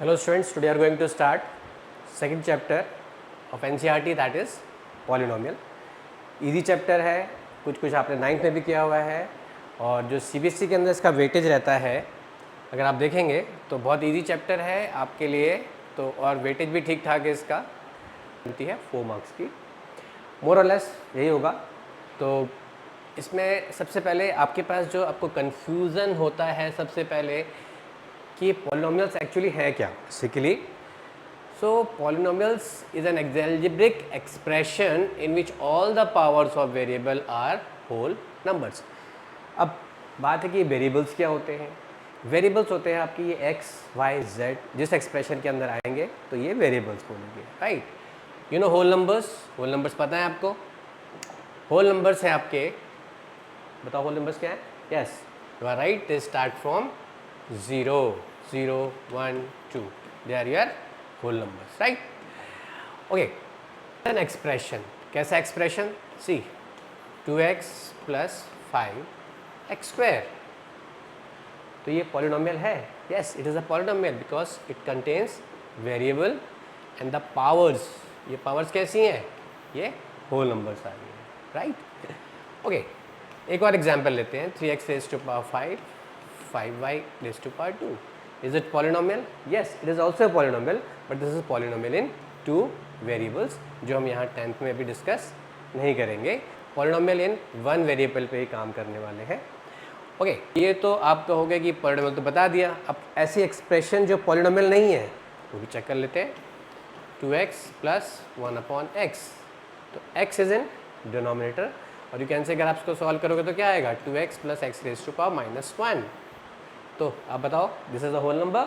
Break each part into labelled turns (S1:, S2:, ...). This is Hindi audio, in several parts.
S1: Hello students, today we are going to start second chapter of NCERT, that is polynomial. Easy chapter है, कुछ आपने 9th में भी किया हुआ है और जो CBSE के अंदर इसका वेटेज रहता है अगर आप देखेंगे तो बहुत इजी चैप्टर है आपके लिए, तो और वेटेज भी ठीक ठाक है, इसका मिलती है 4 मार्क्स की, मोर और लेस यही होगा। तो इसमें सबसे पहले आपके पास जो आपको कन्फ्यूज़न होता है सबसे पहले कि पॉलिनोमियल्स एक्चुअली है क्या basically. So polynomials is an algebraic expression in which all the powers of variable are whole numbers. अब बात है कि वेरिएबल्स क्या होते हैं। वेरिएबल्स होते हैं आपकी ये x, y, z, जिस एक्सप्रेशन के अंदर आएंगे तो ये वेरिएबल्स बोलेंगे, right. You know whole numbers, whole numbers पता है आपको। होल नंबर्स हैं आपके, बताओ होल नंबर्स क्या है। Yes, you are right, they start from 0, 0, 1, 2, they are your whole numbers, right? Okay, an expression, कैसा expression? See, 2x plus 5x square, तो ये polynomial है। Yes, it is a polynomial because it contains variable and the powers, ये powers कैसी हैं? ये whole numbers आ रही हैं, right? Okay, एक और example लेते हैं, 3x raised to power 5, 5y raised to power 2. Is it polynomial? Yes, it is also a polynomial, but this is polynomial in 2 variables, जो हम यहाँ 10th में भी डिस्कस नहीं करेंगे। polynomial in 1 वेरिएबल पे ही काम करने वाले हैं। ओके, ये तो आप कहोगे कि polynomial तो बता दिया, अब ऐसी एक्सप्रेशन जो polynomial नहीं है वो भी चेक कर लेते हैं। 2x plus 1/x, तो x इज इन डिनोमिनेटर और यू कैन से अगर आप इसको सॉल्व करोगे तो क्या आएगा, 2x plus x raised to power -1। तो आप बताओ, this is a whole number?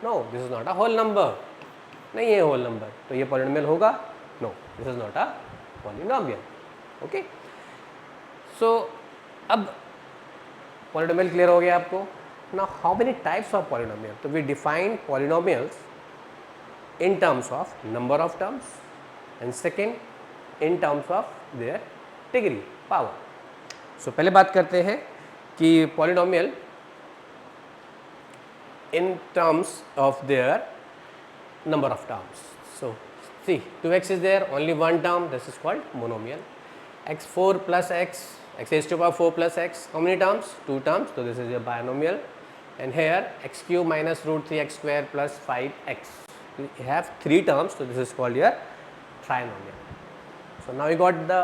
S1: No, this is not a whole number, नहीं है होल नंबर, तो ये पॉलिनोमियल होगा? No, this is not a polynomial. Okay, so अब पॉलिनोमियल क्लियर हो गया आपको। Now how many types of polynomial? तो we define polynomials in terms of number of terms and second in terms of their degree, power. So पहले बात करते हैं कि polynomial in terms of their number of terms. So see, 2x is there, only one term, this is called monomial. x4 plus x, x raised to power 4 plus x, how many terms? 2 terms, so this is your binomial. And here x cube minus root 3x square plus 5x, you have 3 terms, so this is called your trinomial. So now you got the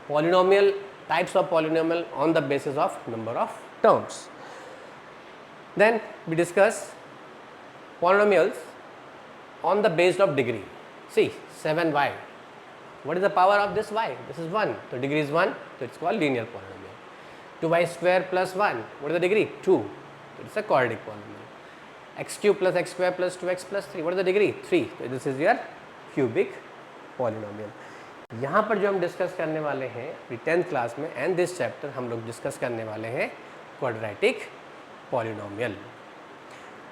S1: polynomial, types of polynomial on the basis of number of terms. Then we discuss polynomials on the basis of degree. See, 7y, what is the power of this y? This is 1, so degree is 1, so it's called linear polynomial. 2y square plus 1, what is the degree? 2, so it's a quadratic polynomial. X cube plus x square plus 2x plus 3, what is the degree? 3, so this is your cubic polynomial. यहाँ पर जो हम डिस्कस करने वाले हैं 10th क्लास में एंड दिस चैप्टर हम लोग डिस्कस करने वाले हैं क्वाड्रेटिक पॉलिनोमियल।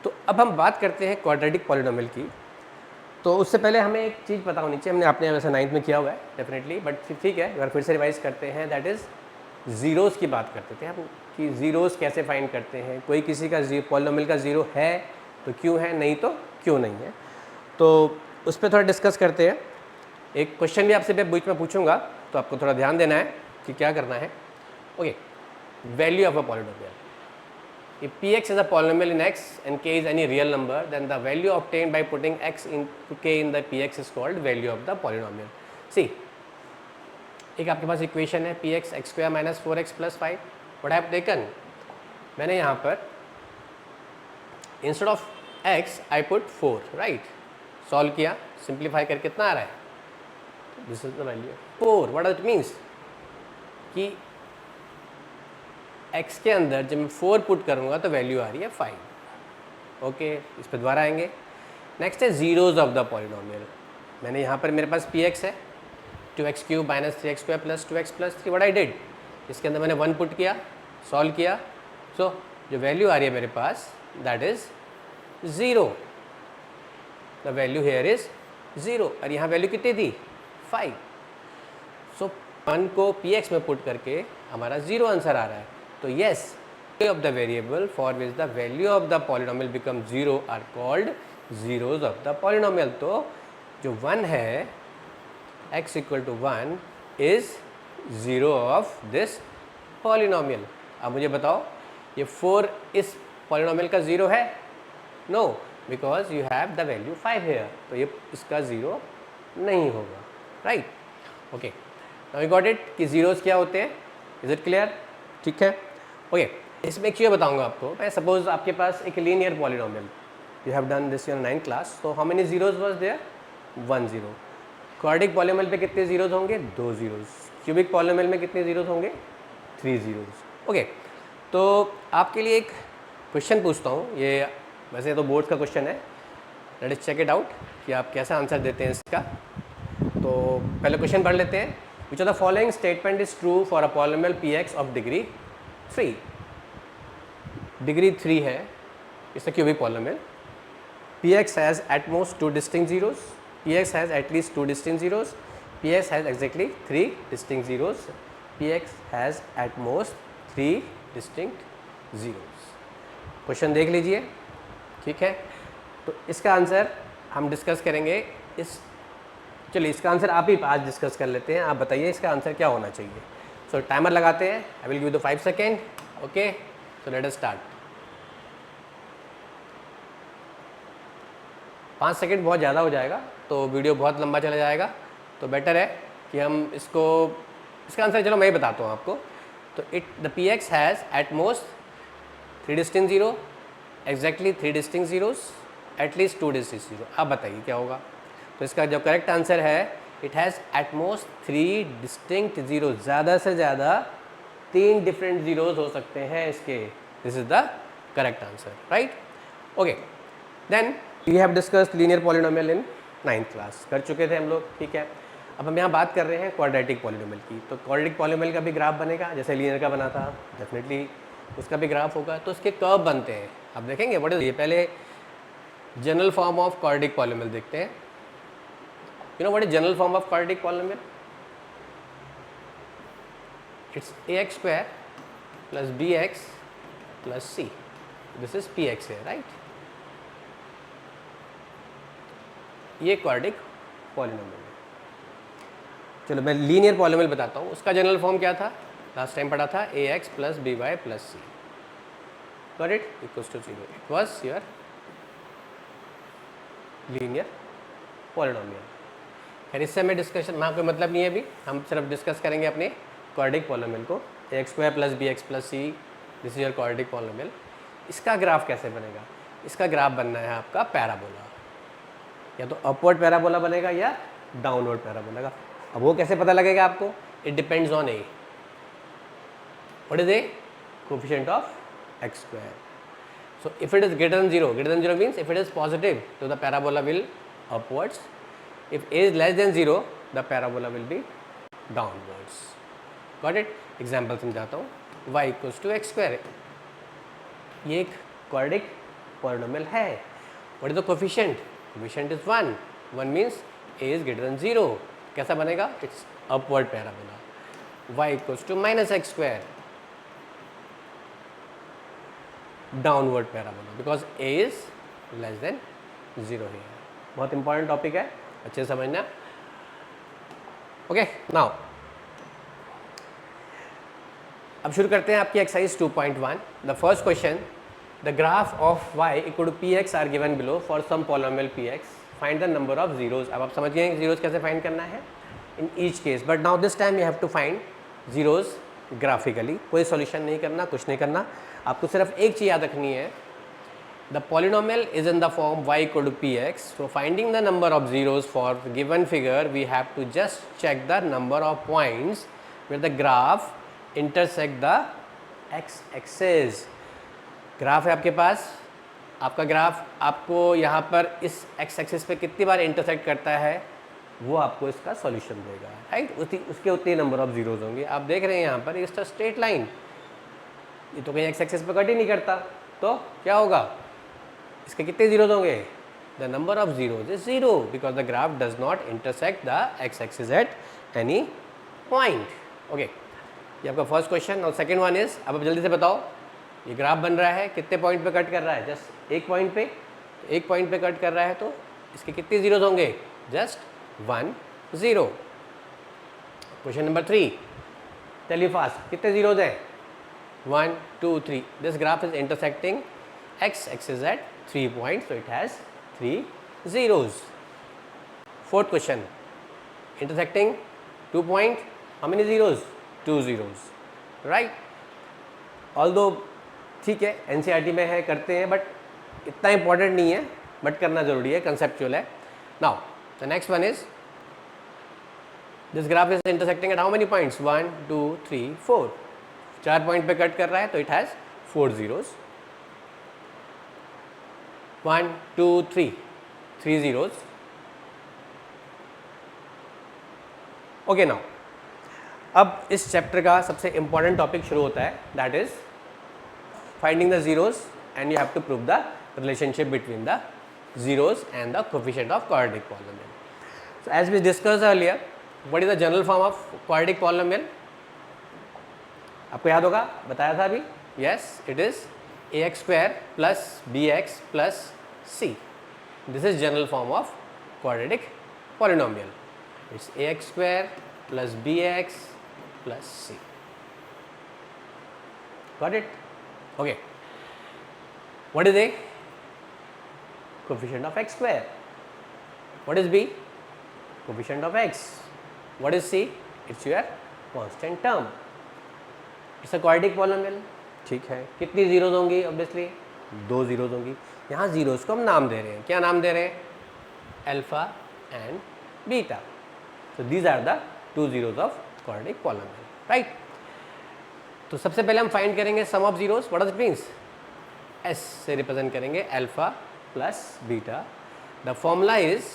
S1: तो अब हम बात करते हैं क्वाड्रेटिक पॉलिनोमियल की। तो उससे पहले हमें एक चीज़ पता होनी चाहिए, हमने आपने वैसे 9th में किया हुआ है डेफिनेटली, बट ठीक है, अगर फिर से रिवाइज करते हैं, दैट इज़ ज़ीरोज़ की बात करते थे हम कि ज़ीरोज़ कैसे फाइंड करते हैं। कोई किसी का पॉलिनोमियल का ज़ीरो है तो क्यों है, नहीं तो क्यों नहीं है। तो उस पर थोड़ा डिस्कस करते हैं। एक क्वेश्चन भी आपसे बीच में पूछूंगा, तो आपको थोड़ा ध्यान देना है कि क्या करना है। Okay, value of a polynomial. If px is a polynomial in x and k is any real number, then the value obtained by putting x into k in the px is called value of the polynomial. See, एक आपके पास इक्वेशन है px x square minus 4x plus 5. What I have taken? मैंने यहाँ पर instead of x I put 4, right? Solve किया, सिंप्लीफाई करके कितना आ रहा है? This is the value 4. What does it means? कि x के अंदर जब मैं 4 पुट करूँगा तो वैल्यू आ रही है 5। ओके, इस पर दोबारा आएंगे। नेक्स्ट है जीरोज़ ऑफ द पॉलिनोमियल। मैंने यहाँ पर मेरे पास px है 2x cube minus 3x square plus 2x plus 3, what I did, इसके अंदर मैंने 1 पुट किया, सॉल्व किया, सो जो वैल्यू आ रही है मेरे पास that is 0। The value here is 0 और यहाँ वैल्यू कितनी थी 5। सो 1 को px में पुट करके हमारा 0 आंसर आ रहा है। तो yes, of the variable for which the value of the polynomial becomes 0 are called zeros of the polynomial. तो जो 1 है x equal to 1 is 0 of this polynomial. अब मुझे बताओ ये 4 इस polynomial का 0 है? No, because you have the value 5 here. तो ये इसका 0 नहीं होगा, right? Okay, now you got it कि zeros क्या होते हैं? Is it clear? ठीक है? Okay, इसमें एक चीज़ बताऊंगा आपको. मैं सपोज आपके पास एक linear polynomial, you have done this in 9th class, तो how many zeros was there? 1 0. Quadratic polynomial पे कितने जीरोज होंगे? 2 जीरोज. क्यूबिक पॉलिनोमियल में कितने जीरोज होंगे? 3 जीरोज. ओके, तो आपके लिए एक क्वेश्चन पूछता हूँ. ये वैसे तो बोर्ड का क्वेश्चन है, let us check it out कि आप कैसा आंसर देते हैं इसका. तो पहले क्वेश्चन पढ़ लेते हैं. Which of the following statement is true for a polynomial p x of degree 3. Degree 3 है, it's a cubic polynomial. Px has at most 2 distinct zeros. Px has at least 2 distinct zeros. Px has exactly 3 distinct zeros. Px has at most 3 distinct zeros. Question देख लीजिए, ठीक है. तो इसका आंसर हम डिस्कस करेंगे. चलिए इसका आंसर आप ही आज डिस्कस कर लेते हैं. आप बताइए इसका आंसर क्या होना चाहिए. सो टाइमर लगाते हैं. I will give the 5 second. Okay, so let us start. 5 second बहुत ज़्यादा हो जाएगा तो वीडियो बहुत लंबा चला जाएगा. तो बेटर है कि हम इसका आंसर चलो मैं ही बताता हूँ आपको. तो the P x has at most 3 distinct zero, exactly 3 distinct zeros, at least 2 distinct zero. आप बताइए क्या होगा. तो इसका जो करेक्ट आंसर है, it has at most 3 distinct zero. ज़्यादा से ज़्यादा 3 डिफरेंट जीरोज हो सकते हैं इसके. This is the correct answer, right. Okay, then we have discussed linear polynomial in 9th class. कर चुके थे हम लोग, ठीक है. अब हम यहाँ बात कर रहे हैं क्वाड्रेटिक पॉलिनोमियल की. तो क्वाड्रेटिक पॉलिनोमियल का भी ग्राफ बनेगा जैसे लीनियर का बना था, डेफिनेटली उसका भी ग्राफ होगा. तो उसके कर्व बनते हैं. आप देखेंगे व्हाट इज ये. पहले general form of quadratic polynomial देखते हैं. You know what is general form of quadratic polynomial? It's ax square plus bx plus c. This is px है, राइट. ये क्वाड्रेटिक पॉलिनोमियल है. चलो मैं लीनियर पॉलिनोमियल बताता हूँ. उसका जनरल फॉर्म क्या था? लास्ट टाइम पढ़ा था ax plus by plus c. Got it? Equals to 0. It was your linear polynomial. खैर इससे हमें डिस्कशन में कोई मतलब नहीं है अभी. हम सिर्फ डिस्कस करेंगे अपने क्वाड्रेटिक पॉलिनोमियल को. ax square plus bx plus c, this is your quadratic polynomial. इसका ग्राफ कैसे बनेगा? इसका ग्राफ बनना है आपका पैराबोला. या तो अपवर्ड पैराबोला बनेगा या डाउनवर्ड पैराबोला. अब वो कैसे पता लगेगा आपको? It depends on A. What is A? Coefficient of x square. So if it is greater than 0 means if it is positive तो the parabola will upwards. If A is less than 0 the parabola will be downwards. Got it? Example समझाता हूँ. y equals to X square. ये एक क्वाड्रेटिक पॉलिनोमियल है. What is the coefficient? Coefficient is 1. 1 means a is greater than 0. कैसा बनेगा? It's upward parabola. y equals to minus x square, downward parabola, because a is less than 0 है. बहुत इंपॉर्टेंट टॉपिक है, अच्छे से समझना. ओके, नाउ अब शुरू करते हैं आपकी exercise 2.1. The first question, the graph of y equal to p x are given below for some polynomial p x. Find the number of zeros. अब आप समझ गए जीरोज कैसे फाइंड करना है in each case. But now this time you have to find zeros graphically. कोई सॉल्यूशन नहीं करना, कुछ नहीं करना. आपको सिर्फ एक चीज़ याद रखनी है. The polynomial is in the form y equal to p x. So finding the number of zeros for given figure we have to just check the number of points with the graph intersect the x axes. Graph है आपके पास. आपका ग्राफ आपको यहाँ पर इस एक्स एक्सिस पे कितनी बार इंटरसेक्ट करता है वो आपको इसका सॉल्यूशन देगा, राइट. उसके उतने नंबर ऑफ जीरोज होंगे. आप देख रहे हैं यहाँ पर इस स्ट्रेट लाइन, ये तो कहीं एक्स एक्सिस पे कट ही नहीं करता. तो क्या होगा? इसके कितने जीरोज होंगे? The number of zeros is 0 because the graph does not intersect the x axis at any point. Okay, ये आपका फर्स्ट क्वेश्चन. और सेकेंड वन इज, अब जल्दी से बताओ ये ग्राफ बन रहा है, कितने पॉइंट पे कट कर रहा है? जस्ट एक पॉइंट पे। तो एक पॉइंट पे कट कर रहा है तो इसके कितने जीरोज होंगे? Just 1 0। Question number 3, tell you fast, कितने जीरोज हैं? 1 2 3। This graph is intersecting x axis at 3 points, so it has 3 zeros. Fourth question, intersecting 2 point, how many zeros? 2 zeros, right? Although ठीक है NCERT में है, करते हैं, बट इतना इंपॉर्टेंट नहीं है, बट करना जरूरी है, कंसेप्चुअल है. Now the next one is this graph is intersecting at how many points? 1 2 3 4. 4 point पे कट कर रहा है तो it has 4 zeros. 1 2 3, 3 zeros. Okay now अब इस चैप्टर का सबसे इंपॉर्टेंट टॉपिक शुरू होता है, that is finding the zeros, and you have to prove the relationship between the zeros and the coefficient of quadratic polynomial. So as we discussed earlier, what is the general form of quadratic polynomial? आपको याद होगा, बताया था अभी. Yes, it is ax square plus bx plus c. This is general form of quadratic polynomial. It's ax square plus bx plus c. Got it? Okay. What is A? Coefficient of x square. What is B? Coefficient of x. What is C? It's your constant term. It's a quadratic polynomial. ठीक है. कितनी जीरोज होंगी? ऑब्वियसली 2 जीरोज होंगी. यहाँ जीरोज को हम नाम दे रहे हैं. क्या नाम दे रहे हैं? Alpha and beta. So these are the 2 zeros of quadratic polynomial, right? तो सबसे पहले हम फाइंड करेंगे sum of zeros. What does it means? S से रिप्रेजेंट करेंगे alpha plus beta. The formula is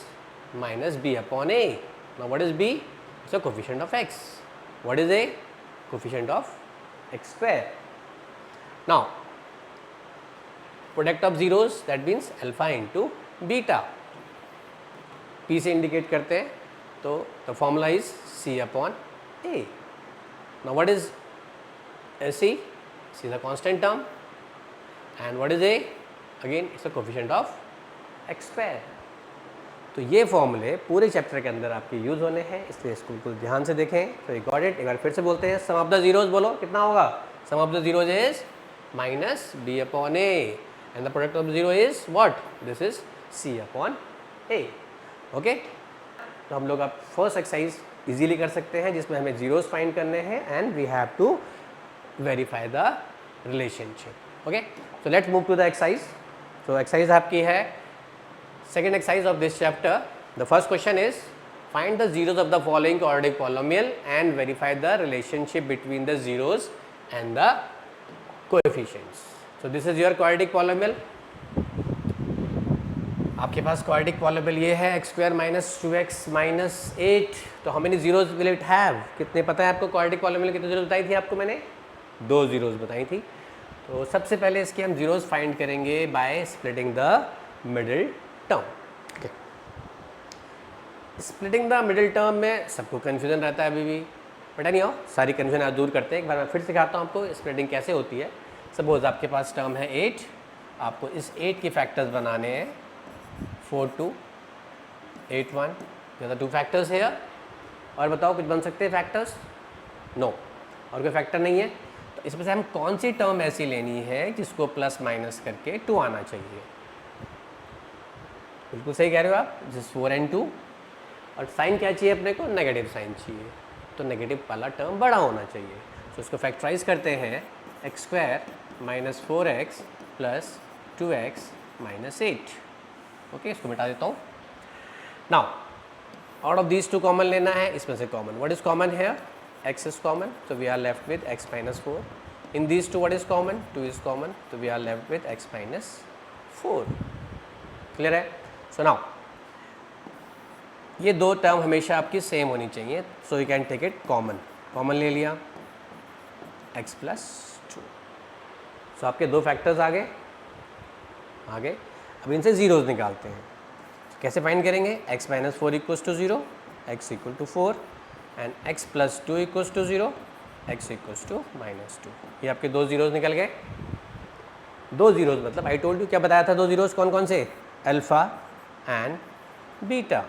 S1: minus b upon a. Now what is b? It's a coefficient of x. What is a? Coefficient of x square. Now product of zeros, that means alpha into beta. P से इंडिकेट करते हैं तो the formula is c upon a. Now what is C? C is a constant term, and what is A? Again, it's a coefficient of x square. तो ये फॉर्मूले पूरे चैप्टर के अंदर आपके यूज होने हैं, इसलिए इसको बिल्कुल ध्यान से देखें. तो यू गॉट इट. एक बार फिर से बोलते हैं. सम ऑफ द जीरोज बोलो, कितना होगा? Sum of the zeros is minus b upon a, and the product of zero is what? This is c upon a. Okay, तो हम लोग अब फर्स्ट एक्सरसाइज इजीली कर सकते हैं, जिसमें हमें जीरोज फाइंड करने हैं, and we have to verify the relationship. Okay, so let's move to the exercise. So exercise आपकी है second exercise of this chapter. The first question is find the zeros of the following quadratic polynomial and verify the relationship between the zeros and the coefficients. So this is your quadratic polynomial. आपके पास quadratic polynomial ये है x square minus 2x minus 8. तो how many zeros will it have? कितने पता है आपको? quadratic polynomial कितने zeros बताई थी आपको मैंने? 2 जीरोज बताई थी. तो सबसे पहले इसके हम जीरोज फाइंड करेंगे by splitting the middle term. Splitting the middle term में सबको कन्फ्यूजन रहता है अभी भी, पता नहीं हो. सारी कन्फ्यूजन आज दूर करते हैं. एक बार मैं फिर सिखाता हूँ आपको स्प्लिटिंग कैसे होती है. सपोज आपके पास टर्म है 8, आपको इस 8 के फैक्टर्स बनाने हैं 4 2 8 1. ज़्यादा 2 फैक्टर्स है. और बताओ कुछ बन सकते हैं फैक्टर्स? नो, और कोई फैक्टर नहीं है. इसमें से हम कौन सी टर्म ऐसी लेनी है जिसको प्लस माइनस करके 2 आना चाहिए? बिल्कुल सही कह रहे हो आप. जिस 4 and 2, और साइन क्या चाहिए अपने को? नेगेटिव साइन चाहिए. तो नेगेटिव वाला टर्म बड़ा होना चाहिए. तो इसको फैक्टराइज करते हैं. X square minus 4x plus 2x minus 8. Okay, इसको मिटा देता हूँ. Now out of these 2 common लेना है. इसमें से कॉमन, व्हाट इज कॉमन है? x is common, so we are left with x minus 4. In these two, what is common? 2 is common, so we are left with x minus 4. Clear है? So now ये 2 टर्म हमेशा आपकी सेम होनी चाहिए. So you can take it common. Common ले लिया x plus 2. So आपके 2 फैक्टर्स आ गए. अब इनसे जीरोज निकालते हैं. कैसे फाइंड करेंगे? x minus 4 equals to 0, x equal to 4, and x plus 2 equals to 0, x equals to minus 2. ये आपके 2 जीरोज निकल गए. दो जीरोज मतलब आई टोल्ड यू, क्या बताया था, दो जीरोज कौन कौन से, अल्फा एंड बीटा।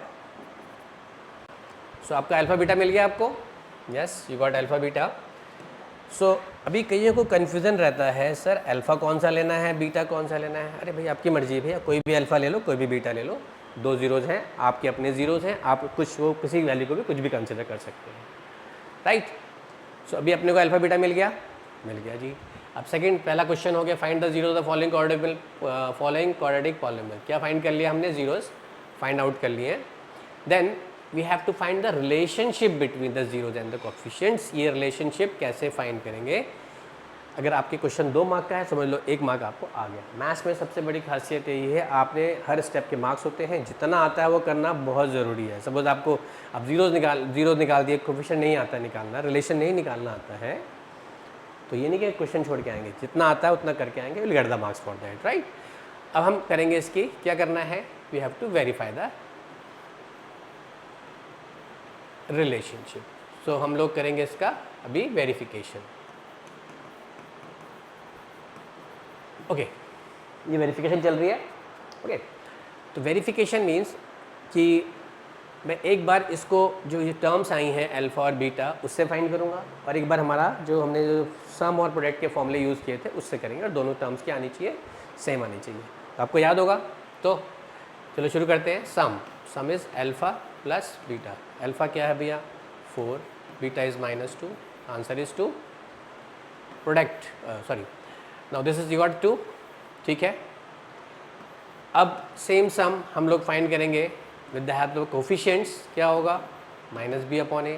S1: सो आपका अल्फा बीटा मिल गया आपको, yes you got alpha beta. So अभी कईयों को कन्फ्यूज़न रहता है, सर अल्फ़ा कौन सा लेना है, बीटा कौन सा लेना है। अरे भाई आपकी मर्जी है भैया, कोई भी अल्फ़ा ले लो, कोई भी बीटा ले लो, दो जीरोज़ हैं, आपके अपने ज़ीरोज़ हैं, आप कुछ वो किसी वैल्यू को भी कुछ भी कंसिडर कर सकते हैं, राइट। सो अभी अपने को अल्फ़ा बीटा मिल गया जी। अब सेकंड, पहला क्वेश्चन हो गया, find the zeros the following quadratic polynomial. क्या फाइंड कर लिया हमने, जीरोज फाइंड आउट कर लिए। Then we have to find the relationship between the zeros and the coefficients. ये रिलेशनशिप कैसे फाइंड करेंगे। अगर आपके क्वेश्चन 2 मार्क का है, समझ लो 1 मार्क आपको आ गया। मैथ्स में सबसे बड़ी खासियत यही है, आपने हर स्टेप के मार्क्स होते हैं, जितना आता है वो करना बहुत ज़रूरी है। सपोज आपको अब जीरोज निकाल दिए, कोएफिशिएंट नहीं आता निकालना, रिलेशन नहीं निकालना आता है, तो ये नहीं कि क्वेश्चन छोड़ के आएंगे, जितना आता है उतना करके आएंगे, will get the marks for that, right. अब हम करेंगे इसकी, क्या करना है, we have to verify the relationship. So हम लोग करेंगे इसका अभी वेरिफिकेशन। ओके, ये वेरिफिकेशन चल रही है। ओके, तो वेरिफिकेशन मीन्स कि मैं एक बार इसको, जो ये टर्म्स आई हैं अल्फ़ा और बीटा, उससे फाइंड करूँगा, और एक बार हमारा जो हमने जो सम और प्रोडक्ट के फॉर्मूले यूज़ किए थे उससे करेंगे, और दोनों टर्म्स की आनी चाहिए, सेम आनी चाहिए। तो आपको याद होगा, तो चलो शुरू करते हैं। Sum is alpha plus beta. Alpha क्या है भैया 4, beta is -2, answer is 2। Product sorry, now this is equal to, ठीक है। अब सेम सम हम लोग फाइंड करेंगे with the help of coefficients. क्या होगा, -b/a।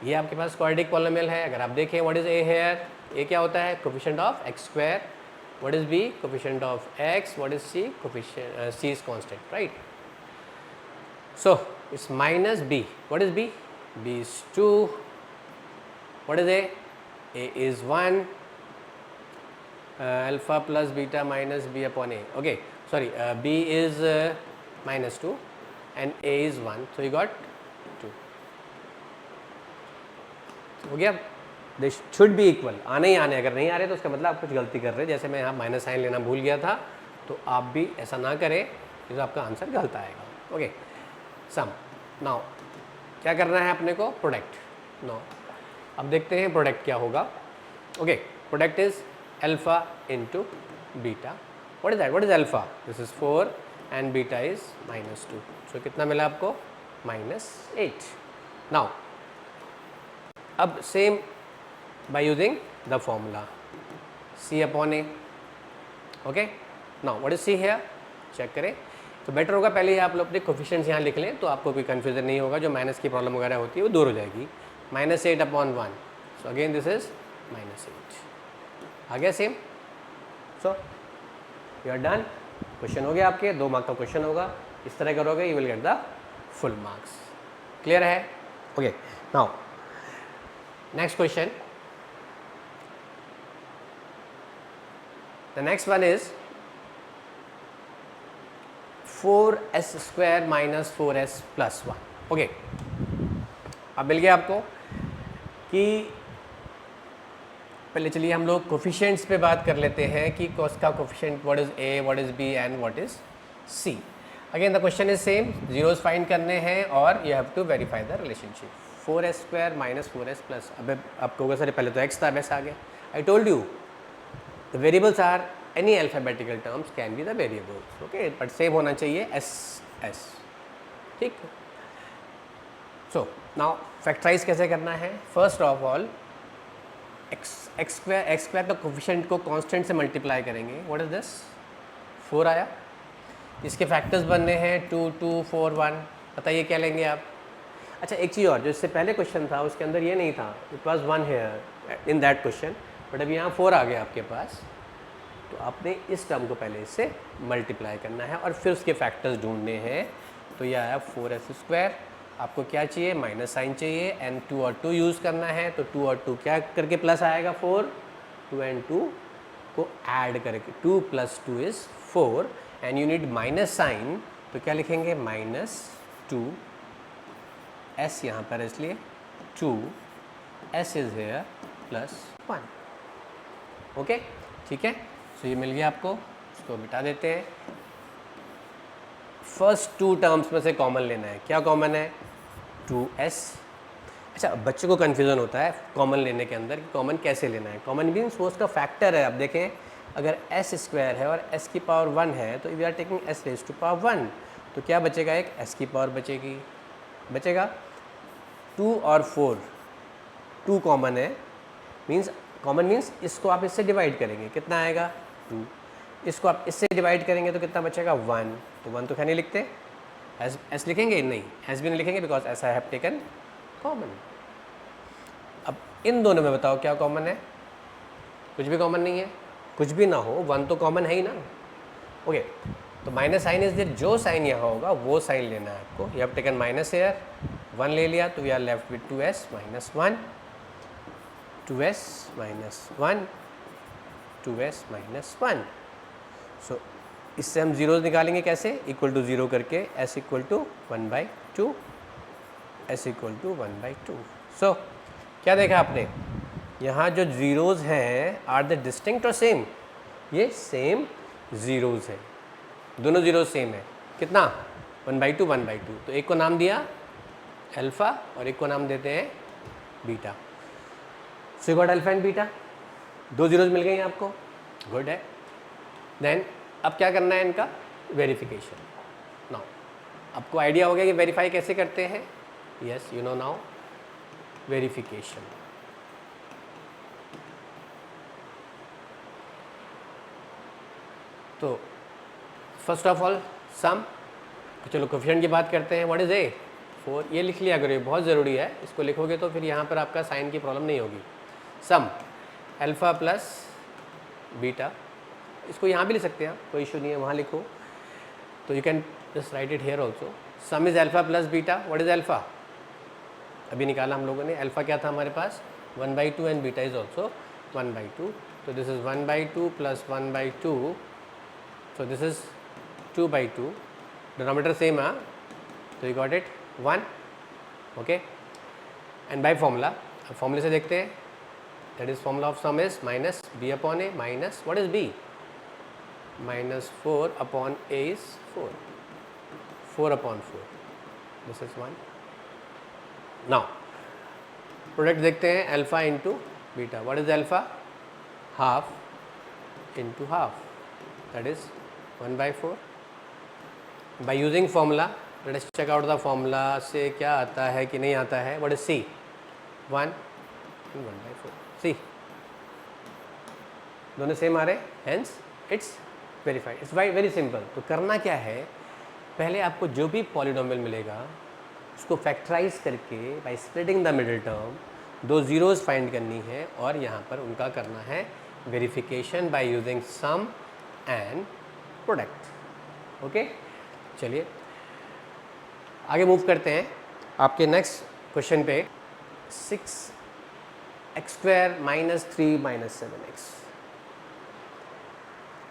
S1: ये आपके पास क्वाड्रेटिक पॉलिनोमियल है। अगर आप देखें what is a here, a क्या होता है, coefficient of x², what is b, coefficient of x, what is c, coefficient c is constant, right. So it's -b, what is b, b is 2, what is a is 1, alpha plus beta -b/a, okay sorry, b is -2 and a is 1, so you got 2। हो गया, दे शुड बी इक्वल, आने ही आने, अगर नहीं आ रहे तो उसका मतलब आप कुछ गलती कर रहे हैं। जैसे मैं यहाँ माइनस साइन लेना भूल गया था, तो आप भी ऐसा ना करें, तो आपका आंसर गलत आएगा। ओके, सम। नाउ क्या करना है अपने को, प्रोडक्ट। नाउ अब देखते हैं प्रोडक्ट क्या होगा। Okay, product is alpha into beta. What is that, what is alpha, this is 4 and beta is -2। So कितना मिला आपको, -8। नाउ अब same by using the formula c/a। Okay, now what is c here, check करें। तो बेटर होगा पहले ही आप लोग अपने कोफिशिएंट्स यहाँ लिख लें, तो आपको कोई कन्फ्यूजन नहीं होगा, जो माइनस की प्रॉब्लम वगैरह होती है वो दूर हो जाएगी। -8/1, सो अगेन दिस इज -8। आ गया same. So you are done. Question हो गया आपके, 2 मार्क का क्वेश्चन होगा, इस तरह करोगे you will get the full marks. Clear है। Okay, now next question, the next one is 4s² - 4s + 1। Okay, अब मिल गया आपको कि पहले चलिए हम लोग कोफिशिएंट्स पे बात कर लेते हैं कि कॉस का coefficient what is a, what is b and what is c। Again the question is same, zeros find करने हैं और you have to verify the relationship. 4s² - 4s +, अब आपको होगा सर पहले तो x था, अब s आ गया। I told you the variables are any alphabetical terms can be the variables, okay, but same होना चाहिए s, ठीक। सो नाउ फैक्टराइज कैसे करना है। फर्स्ट ऑफ ऑल x² का कोफिशिएंट को कांस्टेंट से मल्टीप्लाई करेंगे। व्हाट इज दिस, 4 आया, इसके फैक्टर्स बनने हैं 2, 2, 4, 1। बताइए क्या लेंगे आप। अच्छा एक चीज़ और, जो इससे पहले क्वेश्चन था उसके अंदर ये नहीं था, it was 1 here in that question, but अभी यहाँ 4 आ गया आपके पास, तो आपने इस टर्म को पहले इससे मल्टीप्लाई करना है और फिर उसके फैक्टर्स ढूंढने हैं। तो यह आया 4s², आपको क्या चाहिए, माइनस साइन चाहिए, एंड 2 और 2 यूज़ करना है, तो 2 और 2 क्या करके प्लस आएगा 4, 2 एंड 2 को ऐड करके 2 + 2 is 4, and you need minus sign, तो क्या लिखेंगे, -2 s यहाँ पर, इसलिए 2 s इज हेयर +1। ओके, ठीक है। सो ये मिल गया आपको, इसको मिटा देते हैं। फर्स्ट टू टर्म्स में से कॉमन लेना है। क्या कॉमन है? 2s। अच्छा, बच्चों को कन्फ्यूज़न होता है कॉमन लेने के अंदर कि कॉमन कैसे लेना है। कॉमन मीन्स वो उसका फैक्टर है। अब देखें, अगर s स्क्वायर है और s की पावर 1 है तो we are taking s raise to power 1, तो क्या बचेगा? एक s की पावर बचेगा 2 और 4, 2 कॉमन है, मीन्स कॉमन मीन्स इसको आप इससे डिवाइड करेंगे, कितना आएगा? 2। इसको आप इससे डिवाइड करेंगे तो कितना बचेगा? 1। तो 1 तो क्या नहीं लिखते, s लिखेंगे? नहीं, s भी नहीं लिखेंगे, because s I have taken common. अब इन दोनों में बताओ क्या कॉमन है? कुछ भी कॉमन नहीं है। कुछ भी ना हो, 1 तो कॉमन है ही ना। ओके, तो माइनस साइन इज देयर, जो साइन यहाँ होगा वो साइन लेना है आपको। You have taken minus here, 1 ले लिया, तो we are left with 2s minus 1, 2s minus 1, 2s minus 1। So इससे हम जीरोज निकालेंगे कैसे? इक्वल टू 0 करके s equal to 1/2, s equal to 1/2। So क्या देखा आपने? यहाँ जो जीरोज हैं आर द डिस्टिंक्ट और सेम? ये सेम जीरोज हैं, दोनों जीरोज सेम है। कितना? 1/2 1/2। तो एक को नाम दिया अल्फ़ा और एक को नाम देते हैं beta. So got alpha and beta, 2 zeros मिल गए आपको, गुड है। देन अब क्या करना है इनका? वेरिफिकेशन। नाउ आपको आइडिया हो गया कि वेरीफाई कैसे करते हैं? Yes, you know now verification. तो फर्स्ट ऑफ ऑल सम, चलो कोफिशिएंट की बात करते हैं। व्हाट इज ए? 4। ये लिख लिया करो, ये बहुत ज़रूरी है, इसको लिखोगे तो फिर यहाँ पर आपका साइन की प्रॉब्लम नहीं होगी। सम अल्फ़ा प्लस बीटा, इसको यहाँ भी लिख सकते हैं, कोई इशू नहीं है, वहाँ लिखो। तो you can just right it here also. Some is alpha plus beta. What is alpha? अभी निकाला हम लोगों ने। अल्फ़ा क्या था हमारे पास? 1/2 एंड बीटा इज़ ऑल्सो 1/2। तो this is 1/2 plus 1/2, so this is 2/2, denominator same है, तो you got it 1, okay, and by formula, अब फॉर्मूले से देखते हैं, that is formula of sum is minus b upon a minus what is b? minus 4 upon a is 4, 4 upon 4, this is 1. Now product देखते हैं, alpha into beta. what is alpha? half into half, that is 1/4. By using formula, let us check out the formula से क्या आता है कि नहीं आता है। What is C? 1 and 1/4. C दोनों सेम आ रहे, hence it's verified. It's very simple. तो करना क्या है, पहले आपको जो भी पॉलिनोमियल मिलेगा उसको फैक्टराइज करके by splitting the middle term 2 zeros find करनी है और यहाँ पर उनका करना है verification by using sum and product. Okay, चलिए आगे मूव करते हैं आपके नेक्स्ट क्वेश्चन पे। 6x² minus 3 minus 7x।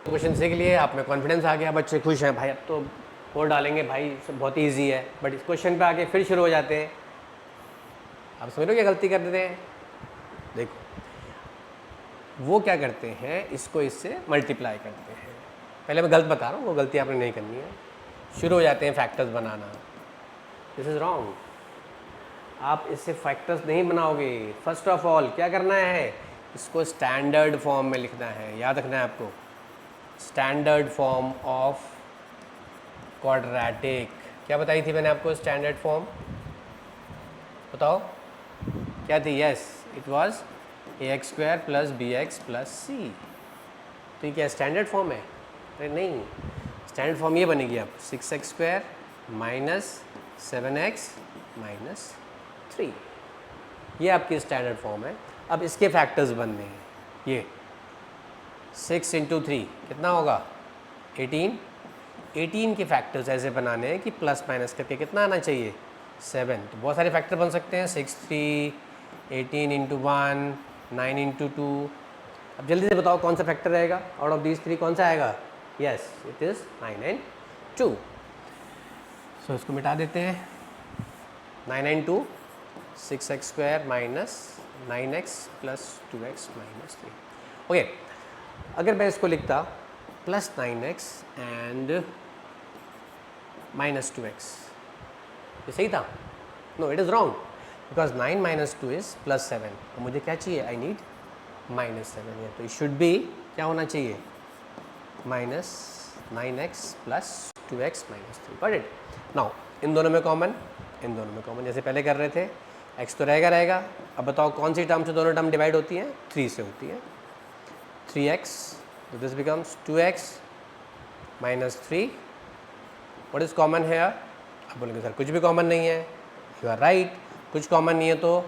S1: Question से के लिए आप में कॉन्फिडेंस आ गया, बच्चे खुश हैं भाई, अब तो और डालेंगे भाई, सब बहुत ईजी है। बट इस क्वेश्चन पे आके फिर शुरू हो जाते हैं। आप समझ लो क्या गलती कर देते हैं? देखो वो क्या करते हैं, इसको इससे मल्टीप्लाई करते हैं। पहले मैं गलत बता रहा हूँ, वो गलती आपने नहीं करनी है। शुरू हो जाते हैं factors banana, this is wrong. आप इससे फैक्टर्स नहीं बनाओगे। फर्स्ट ऑफ ऑल क्या करना है, इसको स्टैंडर्ड फॉर्म में लिखना है। याद रखना है आपको, स्टैंडर्ड फॉर्म ऑफ क्वाड्रेटिक। क्या बताई थी मैंने आपको स्टैंडर्ड फॉर्म? बताओ क्या थी? Yes, it was ax² plus bx plus c। तो ये क्या स्टैंडर्ड फॉर्म है? अरे नहीं, स्टैंडर्ड फॉर्म ये बनेगी आप 6x² माइनस 7x माइनस 3, ये आपकी स्टैंडर्ड फॉर्म है। अब इसके फैक्टर्स बनने हैं। ये 6 × 3 कितना होगा? 18। 18 के फैक्टर्स ऐसे बनाने हैं कि प्लस माइनस करके कितना आना चाहिए? 7। तो बहुत सारे फैक्टर बन सकते हैं, 6 3, 18 × 1, 9 × 2। अब जल्दी से बताओ कौन सा फैक्टर रहेगा आउट ऑफ दीज 3, कौन सा आएगा? Yes, it is 9 and 2। सो इसको मिटा देते हैं। 9 and 2 6x² minus 9x plus 2x minus 3। Okay, अगर मैं इसको लिखता plus 9x and minus 2x, ये सही था? No, it is wrong, because 9 minus 2 is plus 7। तो मुझे क्या चाहिए? आई नीड माइनस 7 है, तो इट शुड बी क्या होना चाहिए? Minus 9x plus 2x minus 3। Got it? Now in दोनों में कॉमन, इन दोनों में कॉमन, जैसे पहले कर रहे थे। x तो रहेगा। अब बताओ कौन सी टर्म से दोनों टर्म डिवाइड होती हैं? 3 से होती है। 3x, तो this becomes 2x minus 3। What is common है? अब बोलेंगे सर कुछ भी कॉमन नहीं है। यू आर राइट, कुछ कॉमन नहीं है तो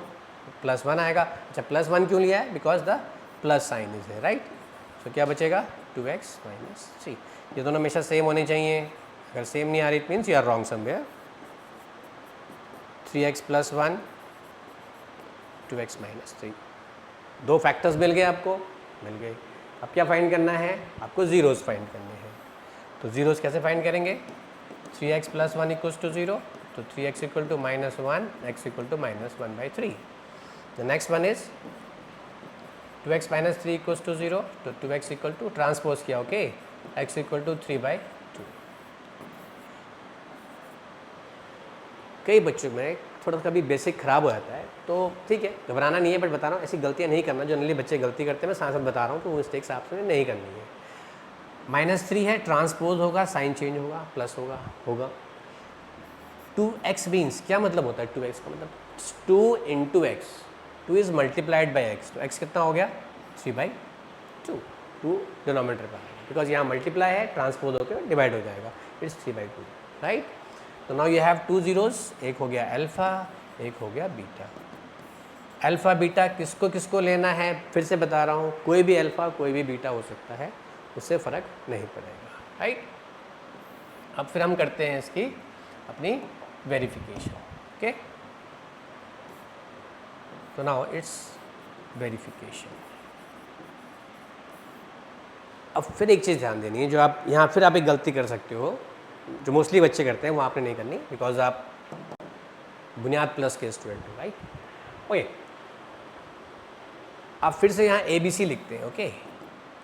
S1: प्लस 1 आएगा। अच्छा, प्लस 1 क्यों लिया है? Because the plus sign is है, राइट? तो क्या बचेगा? 2x minus 3। ये दोनों हमेशा सेम होने चाहिए। अगर सेम नहीं आ रही it means you are wrong somewhere. 3x plus 1, 2x minus 3। दो फैक्टर्स मिल गए आपको, मिल गए। अब क्या फाइंड करना है? आपको ज़ीरोज़ फाइंड करने हैं। तो ज़ीरोज़ कैसे फाइंड करेंगे? 3x प्लस 1 इक्वल्स टू 0, तो 3x equal to minus 1, x equal to minus 1/3। The next one is 2x minus 3 equals to 0, तो 2x इक्वल टू ट्रांसपोज किया, ओके, x इक्वल टू 3/2। कई बच्चों में थोड़ा कभी बेसिक ख़राब हो जाता है, तो ठीक है, घबराना नहीं है, बट बता रहा हूँ ऐसी गलतियाँ नहीं करना। जनरली बच्चे गलती करते हैं, मैं साथ साथ बता रहा हूँ, तो वो मिस्टेक्स आपसे नहीं करनी है। -3 है, ट्रांसपोज होगा, साइन चेंज होगा, प्लस होगा। 2x मीन्स क्या मतलब होता है? 2x का मतलब 2 into x. 2 is multiplied by x, तो x कितना हो गया? 3/2। 2 डिनोमिनेटर पर आएगा, बिकॉज यहाँ मल्टीप्लाई है, ट्रांसपोज होकर डिवाइड हो जाएगा, इट्स 3/2, राइट? तो नाउ यू हैव 2 ज़ीरोज़, एक हो गया अल्फ़ा, एक हो गया बीटा। अल्फ़ा बीटा किसको किसको लेना है? फिर से बता रहा हूँ, कोई भी अल्फ़ा कोई भी बीटा हो सकता है, उससे फ़र्क नहीं पड़ेगा, राइट? अब फिर हम करते हैं इसकी अपनी वेरिफिकेशन, ओके? तो नाउ इट्स वेरिफिकेशन। अब फिर एक चीज़ ध्यान देनी है, जो आप यहाँ फिर आप एक गलती कर सकते हो, जो मोस्टली बच्चे करते हैं, वो आपने नहीं करनी, बिकॉज आप बुनियाद प्लस के स्टूडेंट हो, राइट? ओके, आप फिर से यहाँ ABC लिखते हैं, ओके?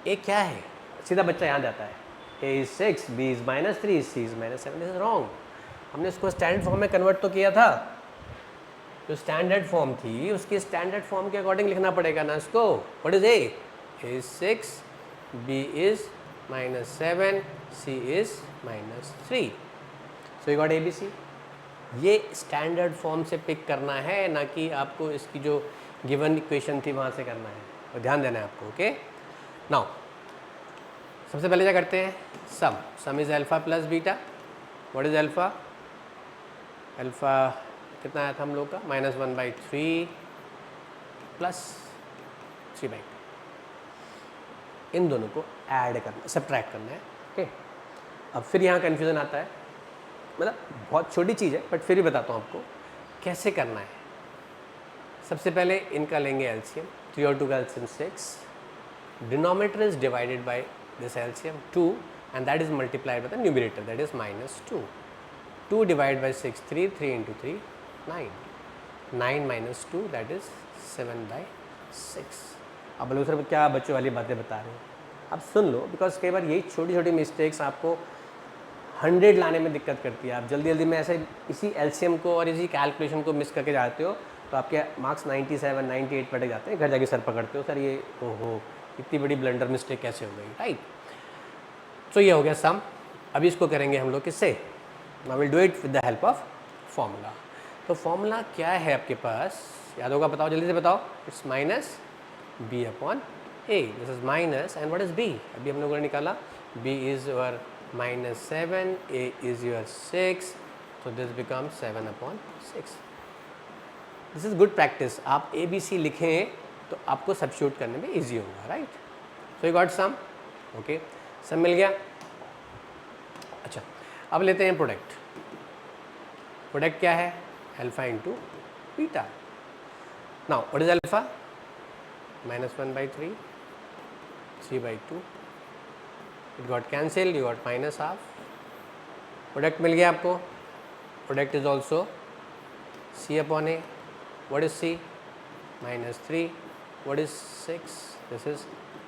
S1: ए क्या है? सीधा बच्चा यहाँ जाता है, A is 6, B is -3, C is -7। This is wrong. हमने इसको स्टैंडर्ड फॉर्म में कन्वर्ट तो किया था, जो स्टैंडर्ड फॉर्म थी उसकी स्टैंडर्ड फॉर्म के अकॉर्डिंग लिखना पड़ेगा ना इसको। What is A? A is 6, B is -7, C is -3। So you got ABC। ये स्टैंडर्ड फॉर्म से पिक करना है, ना कि आपको इसकी जो गिवन इक्वेशन थी वहाँ से करना है, और ध्यान देना है आपको, ओके? नाउ सबसे पहले क्या करते हैं? सम is alpha plus beta. What is alpha? Alpha कितना आया था हम लोग का? -1/3 प्लस 3/2। इन दोनों को ऐड करना, सब्ट्रैक्ट करना है, ओके? अब फिर यहाँ कन्फ्यूज़न आता है, मतलब बहुत छोटी चीज़ है, बट फिर भी बताता हूँ आपको कैसे करना है। सबसे पहले इनका लेंगे एलसीएम। 3 और 2 का LCM 6, denominator is divided by this LCM 2, and that is multiplied by the numerator, that is -2. 2 divided by 6, 3, 3 into 3, 9. 9 minus 2, that is 7/6. अब बोलो सर क्या बच्चों वाली बातें बता रहे हो? अब सुन लो, बिकॉज कई बार यही छोटी छोटी मिस्टेक्स आपको 100 लाने में दिक्कत करती है। आप जल्दी जल्दी में ऐसे इसी LCM को और इसी कैलकुलेशन को मिस करके जाते हो, तो आपके मार्क्स 97, 98 पड़े जाते हैं। घर जाके सर पकड़ते हो, सर ये ओहो इतनी बड़ी ब्लंडर मिस्टेक कैसे हो गई, राइट? तो ये हो गया सम। अभी इसको करेंगे हम लोग किससे? I will do it with the help of formula. तो फॉर्मूला क्या है आपके पास? याद होगा, बताओ जल्दी से बताओ। It's -b/a। This is minus, and what is b? अभी हम लोगों ने निकाला, b is your -7, a is your 6, तो this become 7/6। This is good practice. आप ABC लिखें तो आपको सब्स्टिट्यूट करने में इजी होगा, right? So you got sum, okay? Sum मिल गया। अच्छा, अब लेते हैं प्रोडक्ट। प्रोडक्ट क्या है? Alpha into beta. Now what is alpha? -1/3, 3/2। It got cancel, you got -1/2। Product मिल गया आपको। Product is also C/A। What is C? -3। What is 6? This is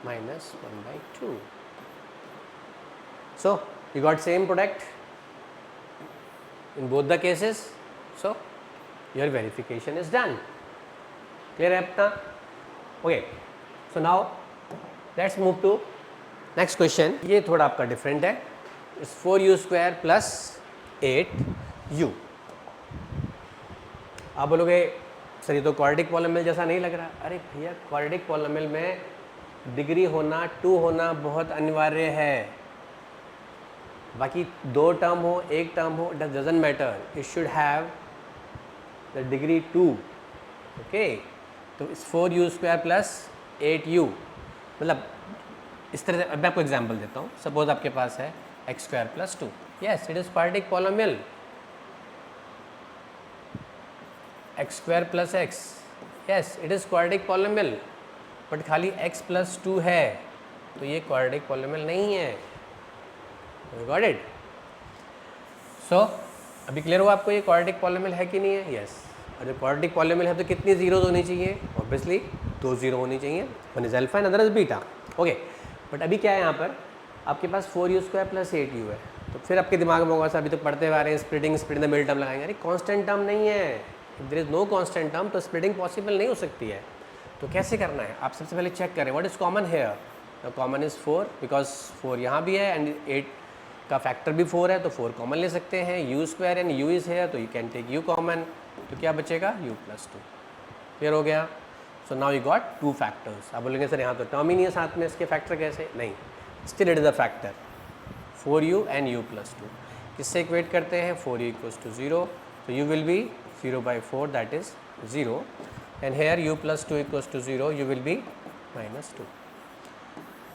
S1: minus 1 by 2. So you got same product in both the cases, so your verification is done. Clear है अपना? Okay, so now let's move to next question. ये थोड़ा आपका different है. It's 4u square plus 8u. आप बोलोगे सर ये तो क्वाड्रेटिक पॉलिनोमियल जैसा नहीं लग रहा. अरे भैया क्वाड्रेटिक पॉलिनोमियल में डिग्री होना 2 होना बहुत अनिवार्य है. बाकी 2 टर्म हो 1 टर्म हो, it doesn't matter, it should have the degree 2. Okay, तो इस 4u स्क्वायर प्लस 8u, मतलब इस तरह से. मैं आपको एग्जांपल देता हूँ. सपोज आपके पास है x square plus 2. Yes, it is quadratic polynomial. x square plus x, yes it is quadratic polynomial. But खाली x प्लस 2 है तो ये क्वाड्रेटिक पॉलिनोमियल नहीं है. Got it? सो अभी क्लियर हुआ आपको ये क्वाड्रेटिक पॉलिनोमियल है कि नहीं है? यस. और जब क्वाड्रेटिक पॉलिनोमियल है तो कितनी जीरोज होनी चाहिए? ऑब्वियसली 2 जीरो होनी चाहिए. One is alpha and other is beta. Okay, but अभी क्या है यहाँ पर आपके पास 4u स्क्वायर प्लस 8u है. तो फिर आपके दिमाग में होगा सर अभी तो पढ़ते हुए आ रहे हैं स्प्लिटिंग द मिडिल टर्म लगाएंगे. अरे कांस्टेंट टर्म नहीं है. If there is no constant term तो स्प्लिटिंग पॉसिबल नहीं हो सकती है. तो कैसे करना है? आप सबसे पहले चेक करें what is common hair. The common is 4 because 4 यहाँ भी है एंड 8 का फैक्टर भी 4 है तो 4 कॉमन ले सकते हैं. u square and u is here तो you can take u common. तो क्या बचेगा? u plus 2. क्लियर हो गया? So now you got 2 factors. आप बोलेंगे सर यहाँ तो टर्म ही नहीं है साथ में, इसके फैक्टर कैसे? नहीं, still it is a factor. 4u and u plus 2 किससे इक्वेट करते हैं? 4u इक्वल्स टू 0 तो u will be 0 by 4 that is 0 and here u plus 2 equals to 0 you will be minus 2.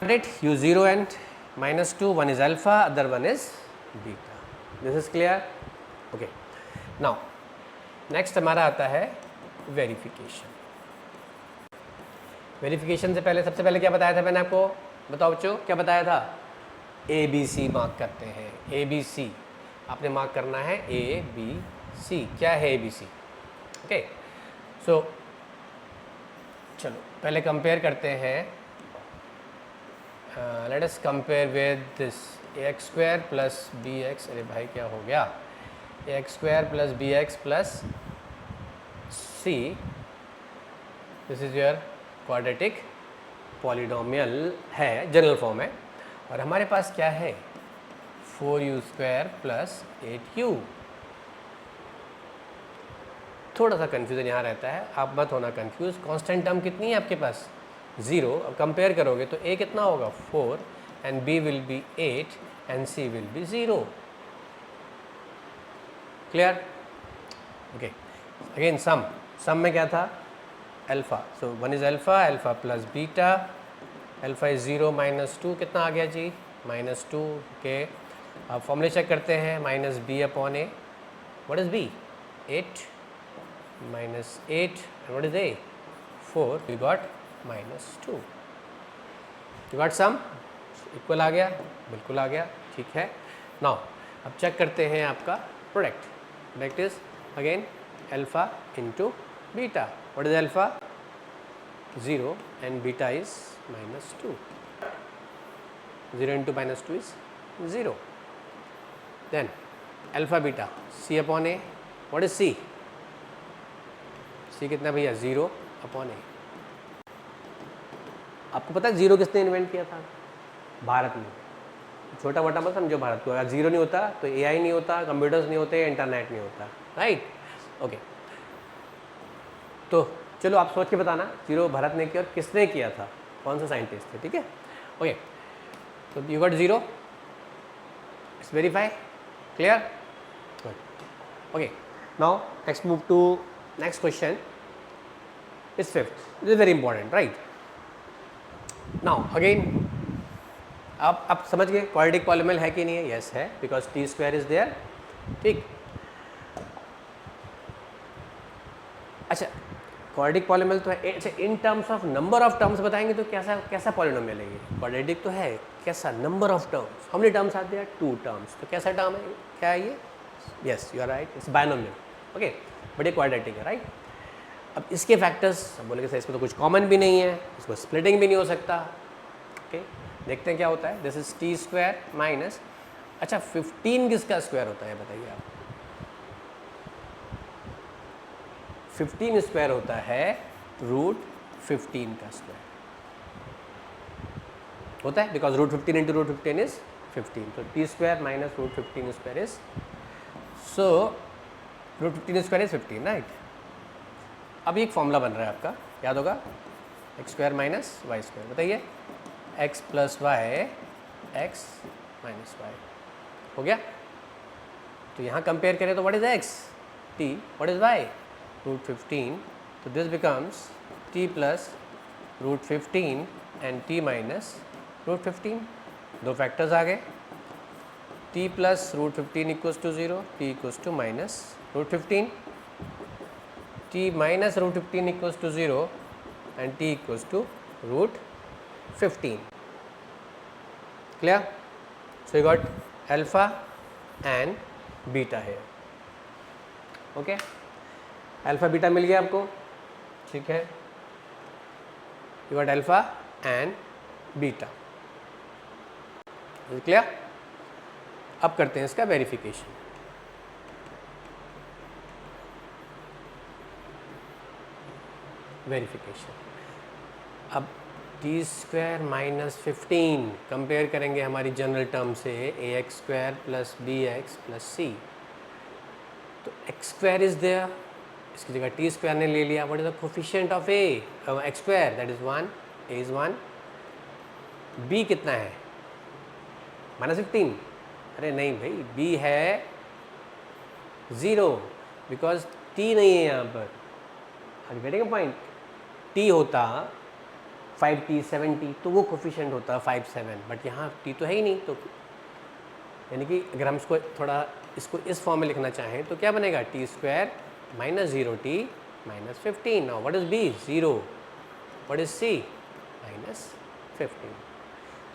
S1: Right, u 0 and minus 2, one is alpha other one is beta. This is clear? Okay, now next हमारा आता है वेरिफिकेशन. वेरिफिकेशन से पहले सबसे पहले क्या बताया था मैंने आपको? बताओ बच्चों क्या बताया था? ए बी सी मार्क करते हैं. ए बी सी आपने मार्क करना है. ए बी सी क्या है? A B C. ओके, सो चलो पहले कंपेयर करते हैं. Let us compare with this x square plus b x. अरे भाई क्या हो गया? X square plus b x plus c. This is your quadratic polynomial है, जनरल फॉर्म है. और हमारे पास क्या है? 4u square plus 8u. थोड़ा सा कन्फ्यूज़न यहाँ रहता है, आप मत होना कन्फ्यूज़. कांस्टेंट टर्म कितनी है आपके पास? 0. अब कंपेयर करोगे तो a कितना होगा? 4 and b will be 8 and c will be 0. Clear? Okay, again sum में क्या था? Alpha. So one is alpha, alpha plus beta. Alpha is 0 minus 2 कितना आ गया जी? माइनस 2. ओके, अब फॉर्मूले चेक करते हैं. Minus b upon a. What is b? 8 minus 8 and what is a? 4. We got minus 2. You got sum? Equal आ गया? बिल्कुल आ गया. ठीक है. नाउ अब चेक करते हैं आपका product. Product is again alpha into beta. What is alpha? 0 and beta is minus 2. 0 into minus 2 is 0. Then alpha beta c upon a. What is c? c कितना भैया? 0 अपॉन ए. आपको पता है 0 किसने इन्वेंट किया था? भारत में. छोटा मोटा मत समझो भारत को. अगर 0 नहीं होता तो AI नहीं होता, कंप्यूटर्स नहीं होते, इंटरनेट नहीं होता. राइट? ओके, तो चलो आप सोच के बताना 0 भारत ने किया और किसने किया था, कौन सा साइंटिस्ट थे. ठीक है? ओके, तो you got 0. It's verify. Clear? Okay, now next move to next question is 5th. This is very important, right? Now again आप समझ गए क्वाड्रेटिक पॉलिनोमियल है कि नहीं है? यस है, because t square is there. ठीक. अच्छा, क्वाड्रेटिक पॉलिनोमियल तो है. अच्छा, in terms of number of terms बताएंगे तो कैसा कैसा पॉलिनोमियल है ये? क्वाड्रेटिक तो है, कैसा? Number of terms. How many terms आते हैं? 2 टर्म्स. तो कैसा टर्म है? क्या है ये? Yes, you are right, it's binomial. Okay, but ये क्वाड्रेटिक है. राइट? अब इसके फैक्टर्स, अब बोलेंगे सर इसमें तो कुछ कॉमन भी नहीं है, इसको स्प्लिटिंग भी नहीं हो सकता. ओके देखते हैं क्या होता है। This is T square minus, अच्छा 15 किसका स्क्वायर होता है बताइए आप? 15 स्क्वायर होता है रूट 15 का स्क्वायर होता है, because root 15 into root 15 is 15, तो t square minus root 15 square is, so root 15 square is 15 right. अब एक फॉर्मूला बन रहा है आपका, याद होगा, x square minus y square, बताइए x plus y x minus y हो गया। तो यहाँ कंपेयर करें तो what is x t, what is y root 15, तो this becomes t plus root 15 and t minus root 15, दो फैक्टर्स आ गए, t plus root 15 equals to 0, t equals to minus root 15, t minus root 15 equals to 0 and t equals to root 15, clear? So you got alpha and beta है, ओके अल्फा बीटा मिल गया आपको, ठीक है, you got alpha and beta, clear? अब करते हैं इसका वेरिफिकेशन। अब टी स्क्वायर माइनस 15 कंपेयर करेंगे हमारी जनरल टर्म से a x square plus b x plus c, तो एक्स स्क्वायर इज देयर, इसकी जगह टी स्क्वायर ने ले लिया, what is the coefficient of a x square, that is 1, a is 1, b कितना है माइनस 15, अरे नहीं भाई बी है 0 बिकॉज टी नहीं है यहाँ पर, are getting a point, t होता 5t 7t तो वो कोफिशिएंट होता 5 7, बट यहाँ t तो है ही नहीं, तो यानी कि अगर हम इसको इस फॉर्म में लिखना चाहें तो क्या बनेगा, T square minus 0t minus 15, now what is b 0, what is c minus 15,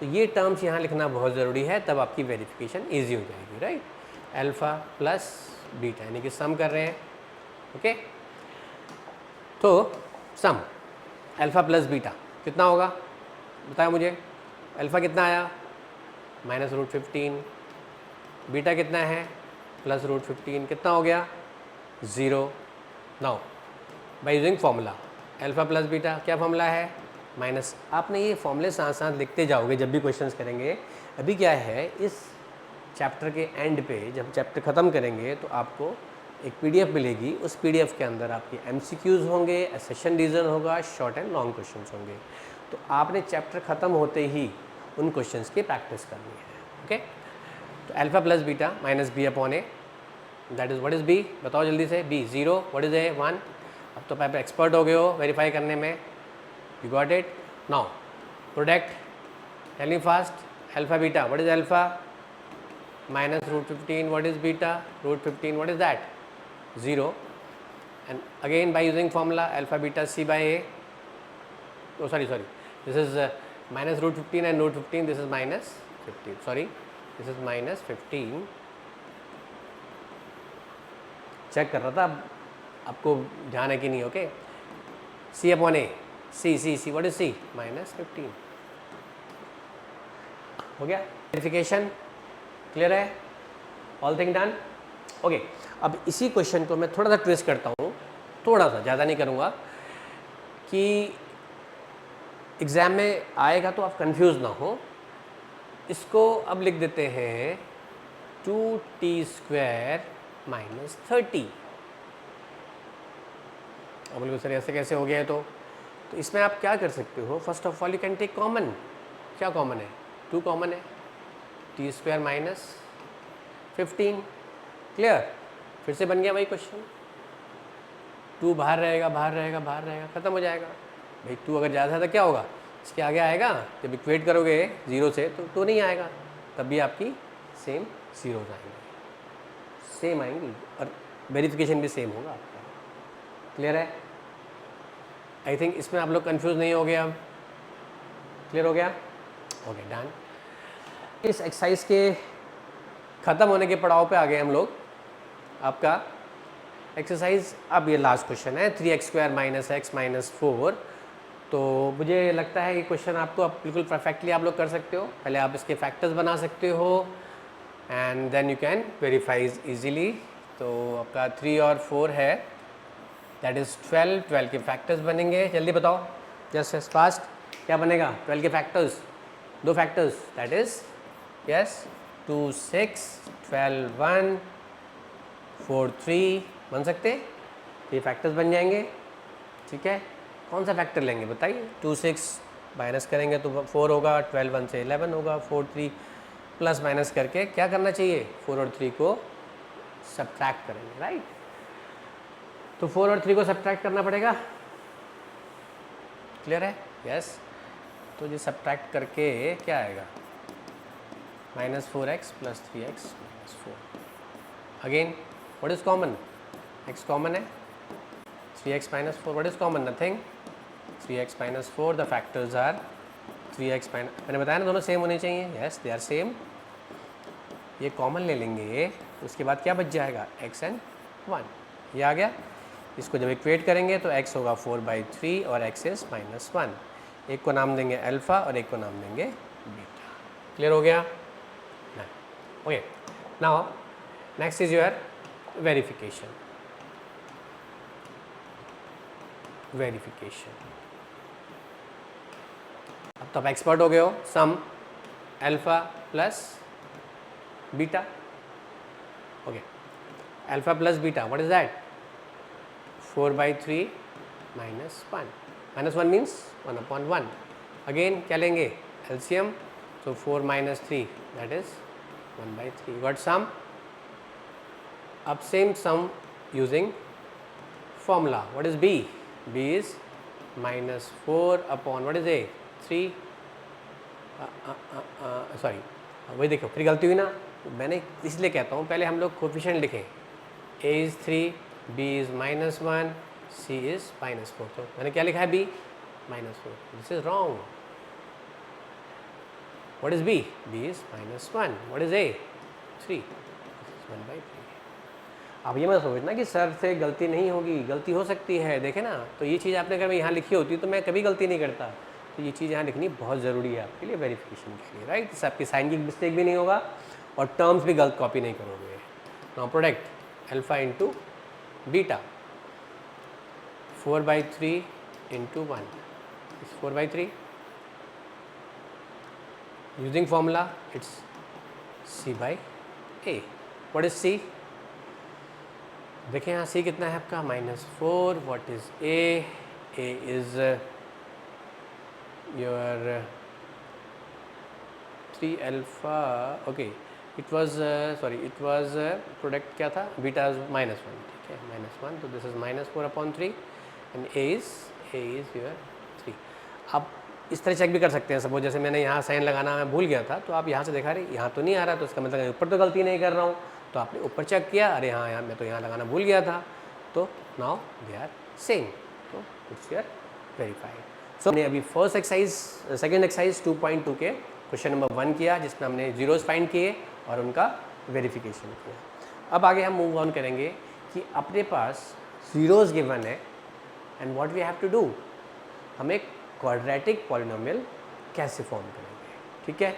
S1: तो ये टर्म्स यहाँ लिखना बहुत ज़रूरी है, तब आपकी वेरिफिकेशन ईजी हो जाएगी, राइट? अल्फ़ा प्लस बीटा यानी कि सम कर रहे हैं, ओके तो सम अल्फ़ा प्लस बीटा कितना होगा बताया मुझे, अल्फ़ा कितना आया माइनस रूट 15, बीटा कितना है प्लस रूट 15, कितना हो गया 0। Now by using formula alpha plus beta, क्या फॉर्मूला है माइनस, आपने ये फॉर्मूले साथ साथ लिखते जाओगे जब भी क्वेश्चंस करेंगे। अभी क्या है, इस चैप्टर के एंड पे जब चैप्टर ख़त्म करेंगे तो आपको एक पीडीएफ मिलेगी, उस पीडीएफ के अंदर आपके एमसीक्यूज़ होंगे, सेशन रीजन होगा, शॉर्ट एंड लॉन्ग क्वेश्चंस होंगे, तो आपने चैप्टर ख़त्म होते ही उन क्वेश्चंस की प्रैक्टिस करनी है, ओके? तो alpha plus beta minus b upon a, that is what is b, बताओ जल्दी से, बी 0, व्हाट इज़ ए 1, अब तो आप एक्सपर्ट हो गए हो वेरीफाई करने में, you got it? Now product, tell me fast, alpha beta, what is alpha minus root 15, what is beta root 15, what is that 0, and again by using formula alpha beta c by a, oh sorry this is minus root 15 and root 15, this is minus 15, sorry this is minus 15, check कर रहा था, आपको ध्यान है कि नहीं, okay c upon a, C, what is C? Minus 15 हो गया, वेरिफिकेशन क्लियर है, ऑल थिंग डन, ओके। अब इसी क्वेश्चन को मैं थोड़ा सा ट्विस्ट करता हूँ, थोड़ा सा, ज़्यादा नहीं करूँगा, कि एग्ज़ाम में आएगा तो आप कंफ्यूज ना हो, इसको अब लिख देते हैं 2t स्क्वायर माइनस 30, अब बोलो सर ऐसे कैसे हो गया है, तो इसमें आप क्या कर सकते हो, first of all you can take common, क्या कॉमन है 2 कॉमन है, टी स्क्वायर माइनस 15, क्लियर, फिर से बन गया वही क्वेश्चन, 2 बाहर रहेगा बाहर रहेगा बाहर रहेगा, ख़त्म हो जाएगा भाई, 2 अगर ज़्यादा है तो क्या होगा, इसके आगे आएगा, जब इक्वेट करोगे 0 से तो 2 नहीं आएगा, तब भी आपकी सेम 0 आएंगे, सेम आएंगी और वेरिफिकेशन भी सेम होगा आपका, क्लियर है? आई थिंक इसमें आप लोग कंफ्यूज नहीं हो गए, अब क्लियर हो गया, ओके डन। इस एक्सरसाइज के ख़त्म होने के पड़ाव पे आ गए हम लोग, आपका एक्सरसाइज अब ये लास्ट क्वेश्चन है, 3x² माइनस x माइनस 4 तो मुझे लगता है ये क्वेश्चन आपको आप बिल्कुल परफेक्टली आप लोग कर सकते हो। पहले आप इसके फैक्टर्स बना सकते हो and then you can verifies easily. तो आपका 3 और 4 है, दैट इज़ 12। 12 के फैक्टर्स बनेंगे, जल्दी बताओ जस्ट एज फास्ट। क्या बनेगा 12 के factors? 2 factors, that is yes 2 6 12 1 4 3 बन सकते, ये फैक्टर्स बन जाएंगे। ठीक है, कौन सा फैक्टर लेंगे बताइए? 2 6 माइनस करेंगे तो 4 होगा, 12 1 से 11 होगा, 4 3 प्लस माइनस करके क्या करना चाहिए? 4 और 3 को सब्ट्रैक्ट करेंगे, राइट? तो 4 और 3 को सब्ट्रैक्ट करना पड़ेगा, क्लियर है? यस। तो ये सब्ट्रैक्ट करके क्या आएगा? -4x + 3x - 4। Again what is common? x common है, 3x - 4 what is common? Nothing. 3x - 4 the factors are 3x मैंने बताया ना दोनों सेम होने चाहिए। Yes they are same. ये कॉमन ले लेंगे, उसके बाद क्या बच जाएगा? x and 1, ये आ गया। इसको जब इक्वेट करेंगे तो x होगा 4/3 और x इज -1। एक को नाम देंगे अल्फ़ा और एक को नाम देंगे बीटा। क्लियर हो गया? Okay, now next is your verification. अब तो आप एक्सपर्ट हो गए हो। Sum alpha plus beta, okay, alpha plus beta what is that? 4/3 -1 means 1/1। Again क्या लेंगे? LCM, so 4 - 3 that is 1/3. Got sum? Up same sum using formula. What is B? B is -4 what is A? 3 sorry वही देखो फिर गलती हुई ना, मैंने इसलिए कहता हूँ पहले हम लोग कोफिशिएंट लिखें। A is 3, B is -1, C is -4। तो मैंने क्या लिखा है? B -4। This is wrong. What is B? B is -1. What is A? 3. 1/3। अब ये मत सोचना कि सर से गलती नहीं होगी, गलती हो सकती है। देखे ना, तो ये चीज़ आपने अगर यहाँ लिखी होती तो मैं कभी गलती नहीं करता। तो ये चीज़ यहाँ लिखनी बहुत ज़रूरी है आपके लिए वेरिफिकेशन के लिए, राइट? इससे आपकी साइन की मिस्टेक भी नहीं होगा और टर्म्स भी गलत कॉपी नहीं करोगे। Now product alpha into beta, 4/3 into 1 is 4/3। Using formula, it's C/A. What is C? देखें यहाँ C कितना है आपका? -4. What is A? A is your 3 alpha. Okay, it was it was product क्या था? Beta is -1. ठीक है, -1. तो this is -4/3 and A is your 3. अब इस तरह चेक भी कर सकते हैं। सपोज जैसे मैंने यहाँ साइन लगाना मैं भूल गया था, तो आप यहाँ से देखा रहे यहाँ तो नहीं आ रहा, तो इसका मतलब ऊपर तो गलती नहीं कर रहा हूँ। तो आपने ऊपर चेक किया, अरे हाँ यहाँ मैं तो यहाँ लगाना भूल गया था, तो नाउ दे आर सेम, तो इट्स योर वेरीफाइड। सो हमने अभी फर्स्ट एक्सरसाइज, सेकेंड एक्सरसाइज 2.2 के क्वेश्चन नंबर 1 किया, जिसमें हमने जीरोस फाइंड किए और उनका वेरिफिकेशन किया। अब आगे हम मूव ऑन करेंगे कि अपने पास जीरोस गिवन है and what we have to do, हम एक क्वाड्रेटिक पॉलिनोमियल कैसे फॉर्म करेंगे। ठीक है,